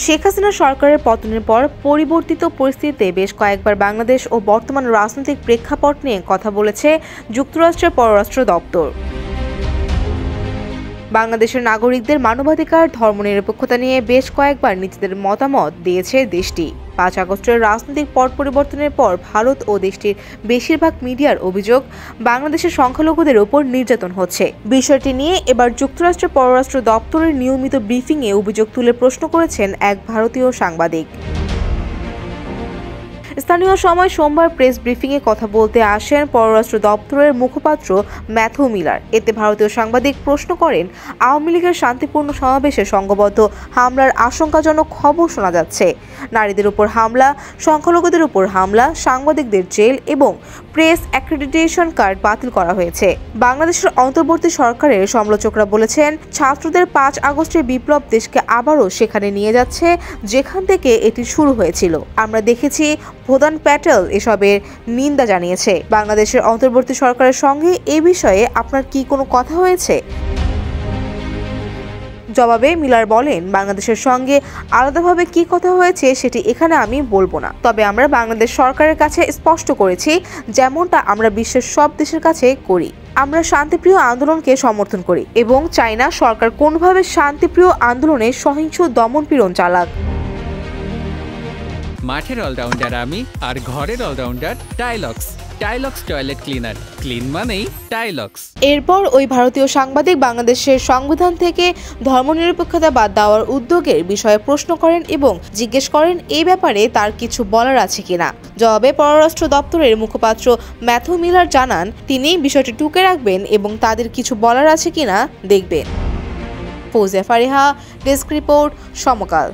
শেখ হাসিনা সরকারের পতনের পর পরিবর্তিত পরিস্থিতিতে বেশ কয়েকবার বাংলাদেশ ও বর্তমান রাজনৈতিক প্রেক্ষাপট নিয়ে কথা বলেছে যুক্তরাষ্ট্রের পররাষ্ট্র দপ্তর। বাংলাদেশের নাগরিকদের মানবাধিকার, ধর্মনিরপেক্ষতা নিয়ে বেশ কয়েকবার নিজেদের মতামত দিয়েছে দেশটি। ৫ আগস্টের রাজনৈতিক পট পরিবর্তনের পর ভারত ও দেশটির বেশিরভাগ মিডিয়ার অভিযোগ বাংলাদেশের সংখ্যালঘুদের ওপর নির্যাতন হচ্ছে। বিষয়টি নিয়ে এবার যুক্তরাষ্ট্রের পররাষ্ট্র দপ্তরের নিয়মিত ব্রিফিংয়ে অভিযোগ তুলে প্রশ্ন করেছেন এক ভারতীয় সাংবাদিক। স্থানীয় সময় সোমবার প্রেস ব্রিফিংয়ে কথা বলতে আসেন পররাষ্ট্র দপ্তরের মুখপাত্র ম্যাথু মিলার। এতে ভারতীয় সাংবাদিক প্রশ্ন করেন, আওয়ামী লীগের শান্তিপূর্ণ সমাবেশে সংঘবদ্ধ হামলার আশঙ্কাজনক খবর শোনা যাচ্ছে। নারীদের উপর হামলা, সংখ্যালঘুদের উপর হামলা, সাংবাদিকদের জেল এবং প্রেস অ্যাক্রেডিটেশন কার্ড বাতিল করা হয়েছে। বাংলাদেশের অন্তর্বর্তী সরকারের সমালোচকরা বলেছেন, ছাত্রদের ৫ আগস্টের বিপ্লব দেশকে আবারও সেখানে নিয়ে যাচ্ছে যেখান থেকে এটি শুরু হয়েছিল। আমরা দেখেছি প্রধান প্যাটেল এসবের নিন্দা জানিয়েছে। বাংলাদেশের অন্তর্বর্তী সরকারের সঙ্গে এ বিষয়ে আপনার কি কোনো কথা হয়েছে? জবাবে মিলার বলেন, বাংলাদেশের সঙ্গে আলাদাভাবে কি কথা হয়েছে সেটি এখানে আমি বলবো না। তবে আমরা বাংলাদেশ সরকারের কাছে স্পষ্ট করেছি, যেমনটা আমরা বিশ্বের সব দেশের কাছে করি। আমরা শান্তিপ্রিয় আন্দোলনকে সমর্থন করি এবং চাই না সরকার কোনোভাবে শান্তিপ্রিয় আন্দোলনে সহিংস দমনপীড়ন চালাক। মাঠের অলরাউন্ডার আমি, আর ঘরের allrounder Tylox. Tylox toilet cleaner, clean মানেই টাইলক্স। এরপর ওই ভারতীয় সাংবাদিক বাংলাদেশের সংবিধান থেকে ধর্মনিরপেক্ষতা বাদ দেওয়ার উদ্যোগের বিষয়ে প্রশ্ন করেন এবং জিজ্ঞেস করেন এই ব্যাপারে তার কিছু বলার আছে কিনা। জবাবে পররাষ্ট্র দপ্তরের মুখপাত্র ম্যাথু মিলার জানান, তিনি বিষয়টি টুকে রাখবেন এবং তাদের কিছু বলার আছে কিনা দেখবেন। ফৌজিয়া ফারিহা, ডেস্ক রিপোর্ট, সমকাল।